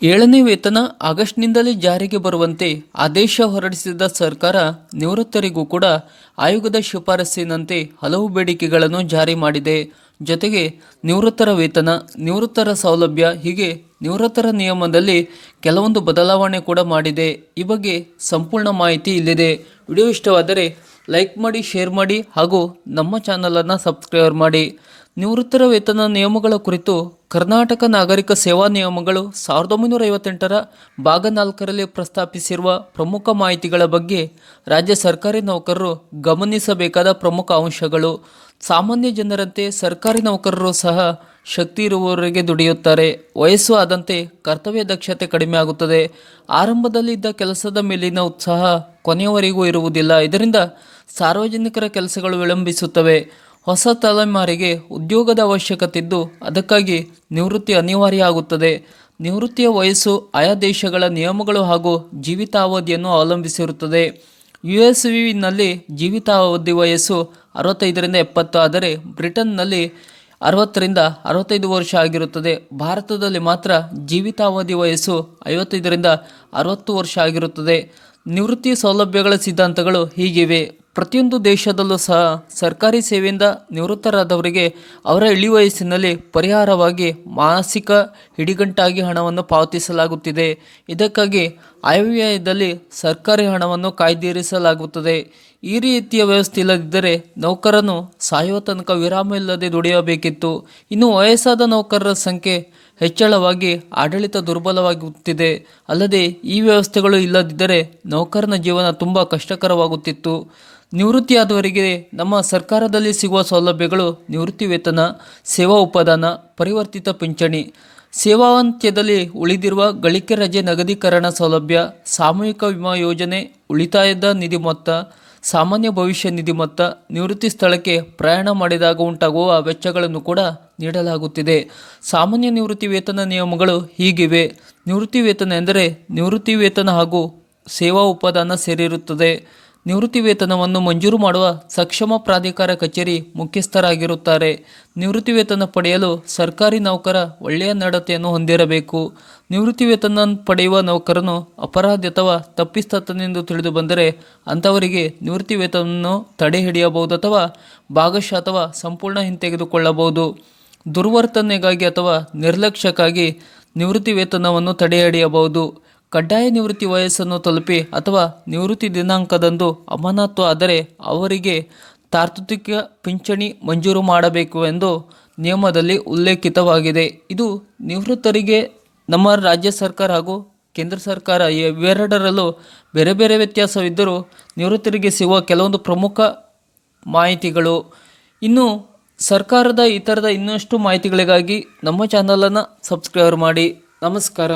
7ನೇ ವೇತನ ಆಗಸ್ಟ್ನಿಂದಲೇ ಜಾರಿಗೆ ಬರುವಂತೆ ಆದೇಶ ಹೊರಡಿಸಿದ ಸರ್ಕಾರ ನಿವೃತ್ತರಿಗೂ ಕೂಡ ಆಯೋಗದ ಶಿಫಾರಸ್ಸಿನಂತೆ ಹಲವು ಬೇಡಿಕೆಗಳನ್ನು ಜಾರಿ ಮಾಡಿದೆ. ಜೊತೆಗೆ ನಿವೃತ್ತರ ವೇತನ, ನಿವೃತ್ತರ ಸೌಲಭ್ಯ ಹೀಗೆ ನಿವೃತ್ತರ ನಿಯಮದಲ್ಲಿ ಕೆಲವೊಂದು ಬದಲಾವಣೆ ಕೂಡ ಮಾಡಿದೆ. ಈ ಬಗ್ಗೆ ಸಂಪೂರ್ಣ ಮಾಹಿತಿ ಇಲ್ಲಿದೆ. ವಿಡಿಯೋ ಇಷ್ಟವಾದರೆ ಲೈಕ್ ಮಾಡಿ, ಶೇರ್ ಮಾಡಿ ಹಾಗೂ ನಮ್ಮ ಚಾನಲನ್ನು ಸಬ್ಸ್ಕ್ರೈಬ್ ಮಾಡಿ. ನಿವೃತ್ತರ ವೇತನ ನಿಯಮಗಳ ಕುರಿತು ಕರ್ನಾಟಕ ನಾಗರಿಕ ಸೇವಾ ನಿಯಮಗಳು 1958ರ ಭಾಗ 4ರಲ್ಲಿ ಪ್ರಸ್ತಾಪಿಸಿರುವ ಪ್ರಮುಖ ಮಾಹಿತಿಗಳ ಬಗ್ಗೆ ರಾಜ್ಯ ಸರ್ಕಾರಿ ನೌಕರರು ಗಮನಿಸಬೇಕಾದ ಪ್ರಮುಖ ಅಂಶಗಳು. ಸಾಮಾನ್ಯ ಜನರಂತೆ ಸರ್ಕಾರಿ ನೌಕರರು ಸಹ ಶಕ್ತಿ ಇರುವವರೆಗೆ ದುಡಿಯುತ್ತಾರೆ. ವಯಸ್ಸು ಆದಂತೆ ಕರ್ತವ್ಯ ದಕ್ಷತೆ ಕಡಿಮೆ ಆಗುತ್ತದೆ. ಆರಂಭದಲ್ಲಿ ಇದ್ದ ಕೆಲಸದ ಮೇಲಿನ ಉತ್ಸಾಹ ಕೊನೆಯವರೆಗೂ ಇರುವುದಿಲ್ಲ. ಇದರಿಂದ ಸಾರ್ವಜನಿಕರ ಕೆಲಸಗಳು ವಿಳಂಬಿಸುತ್ತವೆ. ಹೊಸ ತಲೆಮಾರಿಗೆ ಉದ್ಯೋಗದ ಅವಶ್ಯಕತೆ ಇದ್ದು ಅದಕ್ಕಾಗಿ ನಿವೃತ್ತಿ ಅನಿವಾರ್ಯ ಆಗುತ್ತದೆ. ನಿವೃತ್ತಿಯ ವಯಸ್ಸು ಆಯಾ ದೇಶಗಳ ನಿಯಮಗಳು ಹಾಗೂ ಜೀವಿತಾವಧಿಯನ್ನು ಅವಲಂಬಿಸಿರುತ್ತದೆ. ಯುಎಸ್ನಲ್ಲಿ ಜೀವಿತಾವಧಿ ವಯಸ್ಸು 65ರಿಂದ 70, ಆದರೆ ಬ್ರಿಟನ್ನಲ್ಲಿ 60ರಿಂದ 65 ವರ್ಷ ಆಗಿರುತ್ತದೆ. ಭಾರತದಲ್ಲಿ ಮಾತ್ರ ಜೀವಿತಾವಧಿ ವಯಸ್ಸು 55ರಿಂದ 60 ವರ್ಷ ಆಗಿರುತ್ತದೆ. ನಿವೃತ್ತಿ ಸೌಲಭ್ಯಗಳ ಸಿದ್ಧಾಂತಗಳು ಹೀಗಿವೆ. ಪ್ರತಿಯೊಂದು ದೇಶದಲ್ಲೂ ಸಹ ಸರ್ಕಾರಿ ಸೇವೆಯಿಂದ ನಿವೃತ್ತರಾದವರಿಗೆ ಅವರ ಇಳಿ ವಯಸ್ಸಿನಲ್ಲಿ ಪರಿಹಾರವಾಗಿ ಮಾಸಿಕ ಇಡಿಗಂಟಾಗಿ ಹಣವನ್ನು ಪಾವತಿಸಲಾಗುತ್ತಿದೆ. ಇದಕ್ಕಾಗಿ ಆಯವ್ಯಯದಲ್ಲಿ ಸರ್ಕಾರಿ ಹಣವನ್ನು ಕಾಯ್ದಿರಿಸಲಾಗುತ್ತದೆ. ಈ ರೀತಿಯ ವ್ಯವಸ್ಥೆ ಇಲ್ಲದಿದ್ದರೆ ನೌಕರನು ಸಾಯುವ ತನಕ ವಿರಾಮ ಇಲ್ಲದೆ ದುಡಿಯಬೇಕಿತ್ತು. ಇನ್ನು ವಯಸ್ಸಾದ ನೌಕರರ ಸಂಖ್ಯೆ ಹೆಚ್ಚಳವಾಗಿ ಆಡಳಿತ ದುರ್ಬಲವಾಗುತ್ತಿದೆ. ಅಲ್ಲದೆ ಈ ವ್ಯವಸ್ಥೆಗಳು ಇಲ್ಲದಿದ್ದರೆ ನೌಕರನ ಜೀವನ ತುಂಬ ಕಷ್ಟಕರವಾಗುತ್ತಿತ್ತು. ನಿವೃತ್ತಿಯಾದವರಿಗೆ ನಮ್ಮ ಸರ್ಕಾರದಲ್ಲಿ ಸಿಗುವ ಸೌಲಭ್ಯಗಳು: ನಿವೃತ್ತಿ ವೇತನ, ಸೇವಾ ಉಪದಾನ, ಪರಿವರ್ತಿತ ಪಿಂಚಣಿ, ಸೇವಾಂತ್ಯದಲ್ಲಿ ಉಳಿದಿರುವ ಗಳಿಕೆ ರಜೆ ನಗದೀಕರಣ ಸೌಲಭ್ಯ, ಸಾಮೂಹಿಕ ವಿಮಾ ಯೋಜನೆ, ಉಳಿತಾಯದ ನಿಧಿ ಮೊತ್ತ, ಸಾಮಾನ್ಯ ಭವಿಷ್ಯ ನಿಧಿ ಮೊತ್ತ, ನಿವೃತ್ತಿ ಸ್ಥಳಕ್ಕೆ ಪ್ರಯಾಣ ಮಾಡಿದಾಗ ಉಂಟಾಗುವ ವೆಚ್ಚಗಳನ್ನು ಕೂಡ ನೀಡಲಾಗುತ್ತಿದೆ. ಸಾಮಾನ್ಯ ನಿವೃತ್ತಿ ವೇತನ ನಿಯಮಗಳು ಹೀಗಿವೆ. ನಿವೃತ್ತಿ ವೇತನ ಎಂದರೆ ನಿವೃತ್ತಿ ವೇತನ ಹಾಗೂ ಸೇವಾ ಉಪದಾನ ಸೇರಿರುತ್ತದೆ. ನಿವೃತ್ತಿ ವೇತನವನ್ನು ಮಂಜೂರು ಮಾಡುವ ಸಕ್ಷಮ ಪ್ರಾಧಿಕಾರ ಕಚೇರಿ ಮುಖ್ಯಸ್ಥರಾಗಿರುತ್ತಾರೆ. ನಿವೃತ್ತಿ ವೇತನ ಪಡೆಯಲು ಸರ್ಕಾರಿ ನೌಕರ ಒಳ್ಳೆಯ ನಡತೆಯನ್ನು ಹೊಂದಿರಬೇಕು. ನಿವೃತ್ತಿ ವೇತನ ಪಡೆಯುವ ನೌಕರನು ಅಪರಾಧಿ ಅಥವಾ ತಪ್ಪಿತಸ್ಥನೆಂದು ತಿಳಿದು ಬಂದರೆ ಅಂಥವರಿಗೆ ನಿವೃತ್ತಿ ವೇತನವನ್ನು ತಡೆ ಹಿಡಿಯಬಹುದು ಅಥವಾ ಭಾಗಶಃ ಅಥವಾ ಸಂಪೂರ್ಣ ಹಿಂತೆಗೆದುಕೊಳ್ಳಬಹುದು. ದುರ್ವರ್ತನೆಗಾಗಿ ಅಥವಾ ನಿರ್ಲಕ್ಷ್ಯಕ್ಕಾಗಿ ನಿವೃತ್ತಿ ವೇತನವನ್ನು ತಡೆ ಹಿಡಿಯಬಹುದು. ಕಡ್ಡಾಯ ನಿವೃತ್ತಿ ವಯಸ್ಸನ್ನು ತಲುಪಿ ಅಥವಾ ನಿವೃತ್ತಿ ದಿನಾಂಕದಂದು ಅಮಾನತು ಆದರೆ ಅವರಿಗೆ ತಾತ್ಕಾಲಿಕ ಪಿಂಚಣಿ ಮಂಜೂರು ಮಾಡಬೇಕು ಎಂದು ನಿಯಮದಲ್ಲಿ ಉಲ್ಲೇಖಿತವಾಗಿದೆ. ಇದು ನಿವೃತ್ತರಿಗೆ ನಮ್ಮ ರಾಜ್ಯ ಸರ್ಕಾರ ಹಾಗೂ ಕೇಂದ್ರ ಸರ್ಕಾರ ಇವೆರಡರಲ್ಲೂ ಬೇರೆ ಬೇರೆ ವ್ಯತ್ಯಾಸವಿದ್ದರೂ ನಿವೃತ್ತರಿಗೆ ಸಿಗುವ ಕೆಲವೊಂದು ಪ್ರಮುಖ ಮಾಹಿತಿಗಳು. ಇನ್ನು ಸರ್ಕಾರದ ಇನ್ನಷ್ಟು ಮಾಹಿತಿಗಳಿಗಾಗಿ ನಮ್ಮ ಚಾನಲನ್ನು ಸಬ್ಸ್ಕ್ರೈಬ್ ಮಾಡಿ. ನಮಸ್ಕಾರ.